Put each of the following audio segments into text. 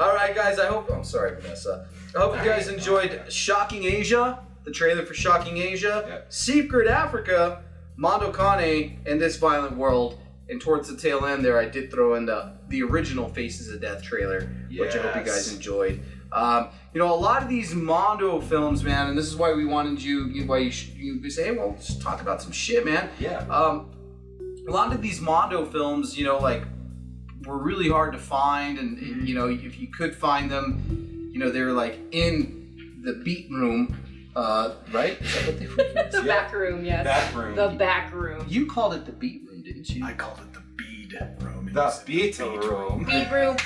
All right, guys. I'm sorry, Vanessa. I hope you guys enjoyed Shocking Asia, the trailer for Shocking Asia, Secret Africa, Mondo Kane, and This Violent World. And towards the tail end there, I did throw in the original Faces of Death trailer, which I hope you guys enjoyed. You know, a lot of these Mondo films, man, and this is why we wanted you say, hey, well, just talk about some shit, man. Yeah. A lot of these Mondo films, you know, like, were really hard to find, and you know, if you could find them, you know, they're like in the beat room, right? Is that what they were? The back room, yes. Back room. The back room. You called it the beat room, didn't you? I called it the bead room. The beat room. Bead room,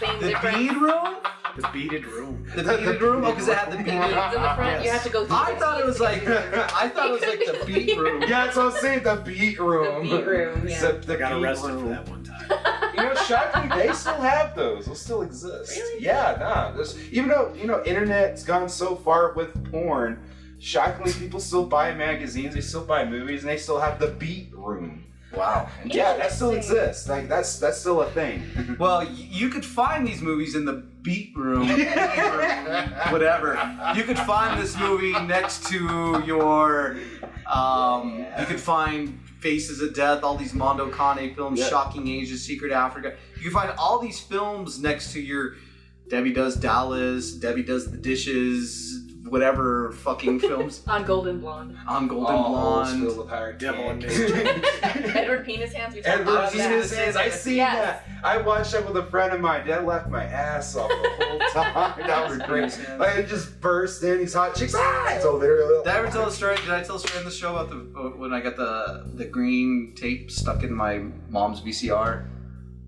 same The difference. bead room? The beaded room. The beaded room? Oh, because it had the beaded In the front, you have to go through I thought it was like the beat room. Yeah, so I'm saying the beat room. The beat room, yeah. I got arrested for that one time. You know, shockingly, they still have those. They'll still exist. Really? Yeah, nah. Even though, you know, internet's gone so far with porn, shockingly, people still buy magazines, they still buy movies, and they still have the beat room. Wow. And yeah, that still exists. Like, that's still a thing. Well, you could find these movies in the beat room, whatever. You could find this movie next to your, you could find Faces of Death, all these Mondo Kane films, Shocking Asia, Secret Africa. You can find all these films next to your Debbie Does Dallas, Debbie Does the Dishes, whatever fucking films. On Golden Blonde. On Golden Blonde. Devil and me. Edward Penis Hands. We talked Edward about Penis that. Hands. I seen that. I watched that with a friend of mine. Dad laughed my ass off the whole time. That was great. Like, it just burst in. These hot chicks. It's over there. Did I ever tell the story? Did I tell the story in the show about when I got the green tape stuck in my mom's VCR,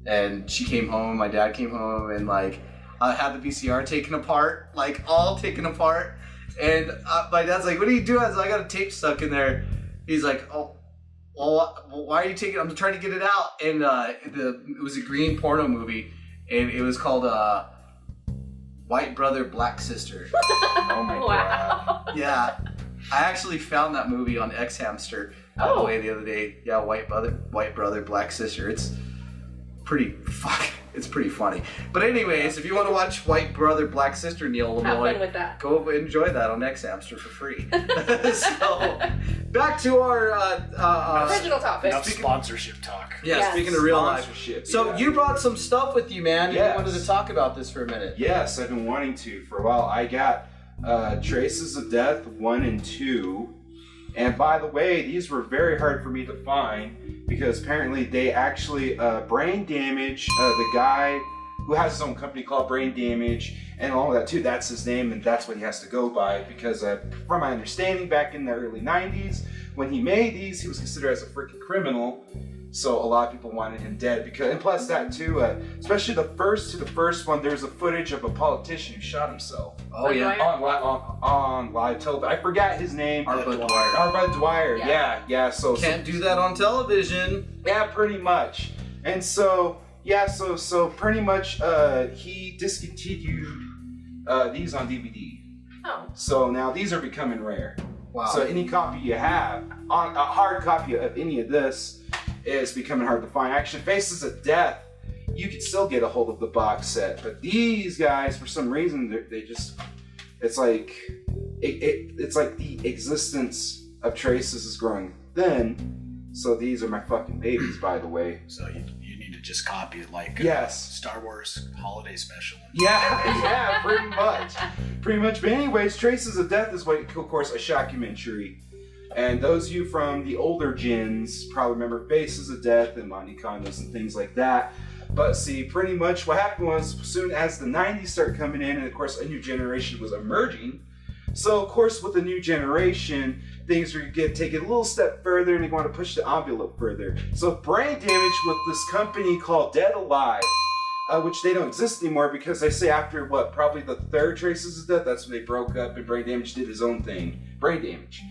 and she came home, my dad came home, and like I had the VCR taken apart, like all taken apart, and my dad's like, "What are you doing?" I was like, "I got a tape stuck in there." He's like, "Oh, well, why are you taking it?" I'm trying to get it out, and it was a green porno movie, and it was called White Brother, Black Sister. Oh my god. Yeah, I actually found that movie on X Hamster by the way the other day. Yeah, White Brother, Black Sister. It's pretty funny. But anyways, if you want to watch White Brother, Black Sister, Neil Lemoy, Have fun with that. go enjoy that on X Hamster for free. So back to our Original topic. Enough sponsorship talk. yeah. Yes. Speaking of real life, Sponsorship, so yeah. you brought some stuff with you, man. Yes. You wanted to talk about this for a minute. Yes, I've been wanting to for a while. I got Traces of Death 1 and 2. And by the way, these were very hard for me to find because apparently they actually brain damage the guy who has his own company called Brain Damage and all of that too. That's his name and that's what he has to go by because from my understanding back in the early 90s when he made these, he was considered as a freaking criminal. So a lot of people wanted him dead because, and plus that too, especially the first one, there's a footage of a politician who shot himself. Oh yeah. On live television. I forgot his name. Arbud Dwyer. Arbud Dwyer. Yeah. So Can't do that on television. yeah, pretty much. And so yeah, so pretty much he discontinued these on DVD. Oh. So now these are becoming rare. Wow. So any copy you have, on a hard copy of any of this, is becoming hard to find. Actually, Faces of Death, you can still get a hold of the box set, but these guys, for some reason, they just, it's like the existence of Traces is growing thin. So these are my fucking babies, by the way. So you need to just copy it like Yes. Star Wars Holiday Special. Yeah, pretty much. But anyways, Traces of Death is what, of course, a shockumentary. And those of you from the older gens probably remember Faces of Death and Monte Condos and things like that. But see, pretty much what happened was, as soon as the 90s started coming in, and of course a new generation was emerging. So of course with the new generation, things are going to take it a little step further and they want to push the envelope further. So Brain Damage with this company called Dead Alive, which they don't exist anymore because they say after probably the third Traces of Death, that's when they broke up and Brain Damage did his own thing. Brain Damage.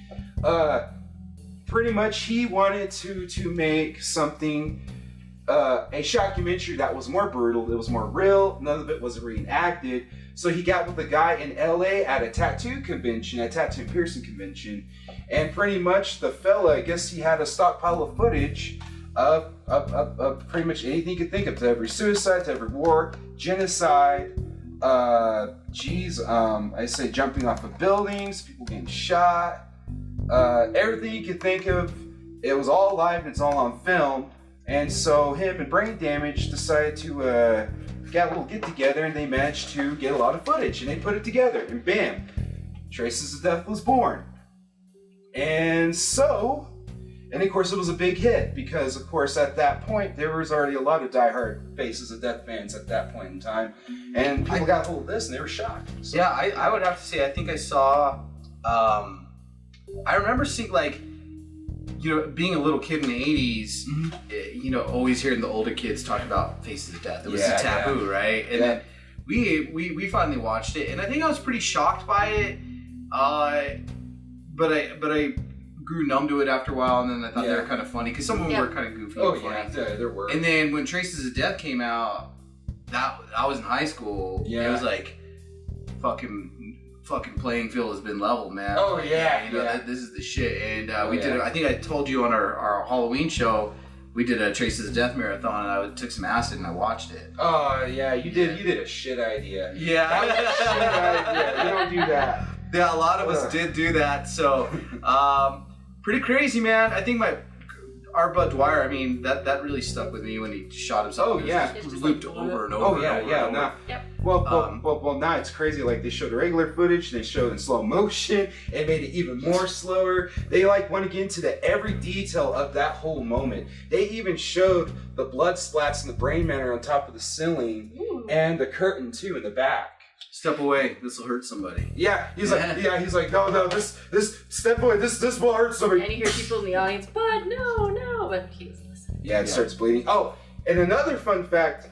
Pretty much he wanted to make something, a shockumentary that was more brutal, it was more real, none of it was reenacted. So he got with a guy in LA at a tattoo convention, a tattoo and piercing convention, and pretty much the fella, I guess he had a stockpile of footage pretty much anything you could think of, to every suicide, to every war, genocide, I say jumping off of buildings, people getting shot, everything you could think of. It was all live and it's all on film. And so him and Brain Damage decided to get a little get together, and they managed to get a lot of footage, and they put it together, and bam, Traces of Death was born. And of course it was a big hit, because of course at that point there was already a lot of diehard Faces of Death fans at that point in time, and people got hold of this and they were shocked. So. Yeah, I would have to say, I think I saw, I remember seeing, like, you know, being a little kid in the 80s, you know, always hearing the older kids talk about Faces of Death. It was a taboo, right? And then we finally watched it, and I think I was pretty shocked by it, but I grew numb to it after a while, and then I thought they were kind of funny, because some of them were kind of goofy and funny. Yeah, there were. And then when Traces of Death came out, I was in high school. It was like fucking playing field has been leveled, man. Oh yeah, you know, this is the shit. And we did. I think I told you on our Halloween show, we did a Traces of Death marathon, and I took some acid and I watched it. Oh yeah, you did. You did a shit idea. Yeah, that was a shit idea. You don't do that. Yeah, a lot of us did do that. So, pretty crazy, man. I think our Bud Dwyer, I mean, that really stuck with me when he shot himself. Oh yeah, it was looped over and over. Nah. Yep. Well, now it's crazy. Like, they showed regular footage, they showed in slow motion, and made it even more slower. They like went into every detail of that whole moment. They even showed the blood splats in the brain matter on top of the ceiling, and the curtain too in the back. Step away. This will hurt somebody. Yeah, he's like, no, this step away. This will hurt somebody. And you hear people in the audience, but no, but he was listening. Yeah, it starts bleeding. Oh, and another fun fact,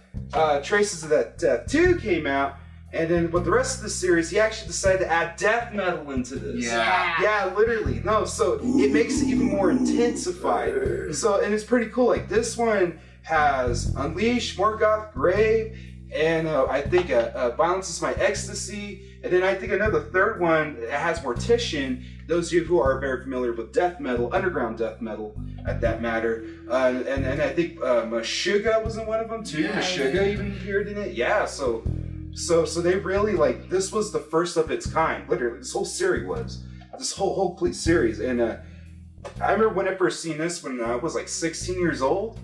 Traces of That Death 2 came out, and then with the rest of the series, he actually decided to add death metal into this. Yeah, literally. No, so it makes it even more intensified. So, and it's pretty cool. Like, this one has Unleash, Morgoth, Grave, and I think Violence is My Ecstasy, and then I think another third one has Mortician. Those of you who are very familiar with death metal, underground death metal, at that matter, and I think Meshuggah was in one of them too. Meshuggah even appeared in it. Yeah, so they really, like, this was the first of its kind. Literally, this whole series was this whole complete series. And I remember when I first seen this when I was like 16 years old.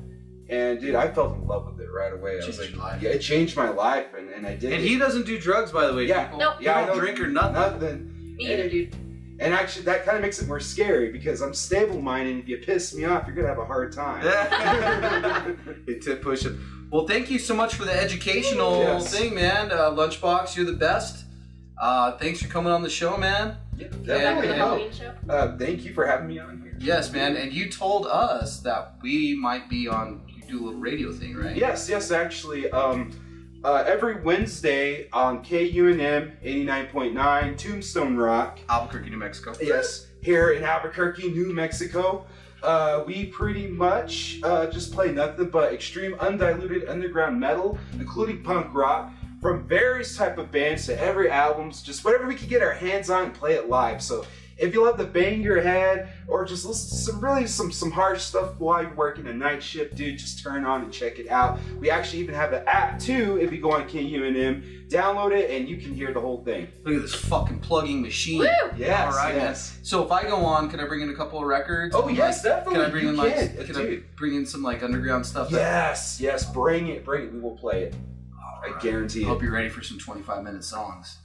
And dude, I fell in love with it right away. I was like, yeah, it changed my life, and I did. And he doesn't do drugs, by the way. Yeah, people. Nope. Yeah, I don't drink or nothing. Me either, dude. And actually, that kind of makes it more scary, because I'm stable-minded, and if you piss me off, you're gonna have a hard time. It's a push it. Well, thank you so much for the educational thing, man. Lunchbox, you're the best. Thanks for coming on the show, man. Yeah, Halloween show. Thank you for having me on here. Yes, man. And you told us that we might be on. You do a little radio thing, right? Yes, actually. Every Wednesday on KUNM 89.9 Tombstone Rock, Albuquerque, New Mexico. Yes, here in Albuquerque, New Mexico. We pretty much just play nothing but extreme undiluted underground metal, including punk rock, from various type of bands to every albums, just whatever we can get our hands on and play it live. So if you love to bang your head or just listen to some hard stuff while you're working a night shift, dude, just turn on and check it out. We actually even have an app too. If you go on KUNM, download it and you can hear the whole thing. Look at this fucking plugging machine. Woo! Yes, all right, yes. man. So if I go on, can I bring in a couple of records? Oh yes, definitely. Can I bring in can I bring in some like underground stuff? Yes, bring it. We will play it. I guarantee I it. hope you're ready for some 25-minute songs.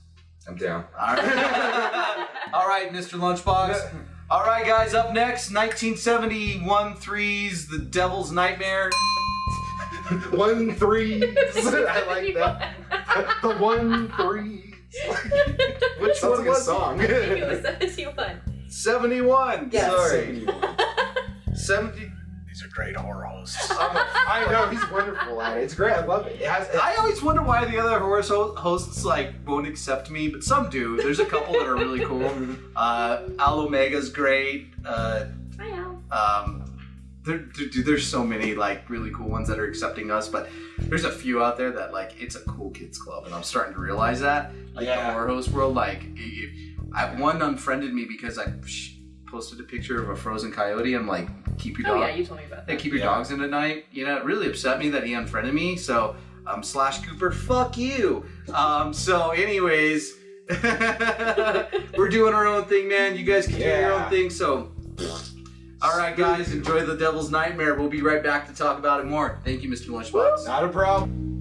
I'm down. All right. All right, Mr. Lunchbox. All right, guys, up next, 1971 threes, The Devil's Nightmare. 1 3. I like that. The 1 3. Which sounds like a song. I think it was 71. 71. Yes. Sorry. 71. 70. These are great horror hosts. I know, he's wonderful at it. It's great. I love it. I always wonder why the other horror hosts like won't accept me, but some do. There's a couple that are really cool. Al Omega's great. Hi, Al. There's so many like really cool ones that are accepting us, but there's a few out there that like it's a cool kids club, and I'm starting to realize that. Like the horror host world, like one unfriended me because I posted a picture of a frozen coyote. I'm like, keep your Oh dog. yeah, you told me about that. Hey, keep your dogs in at night. You know, it really upset me that he unfriended me. So, Slash Cooper, fuck you. So, anyways, we're doing our own thing, man. You guys can do your own thing. So, all right, guys, enjoy the Devil's Nightmare. We'll be right back to talk about it more. Thank you, Mr. Lunchbox. Not a problem.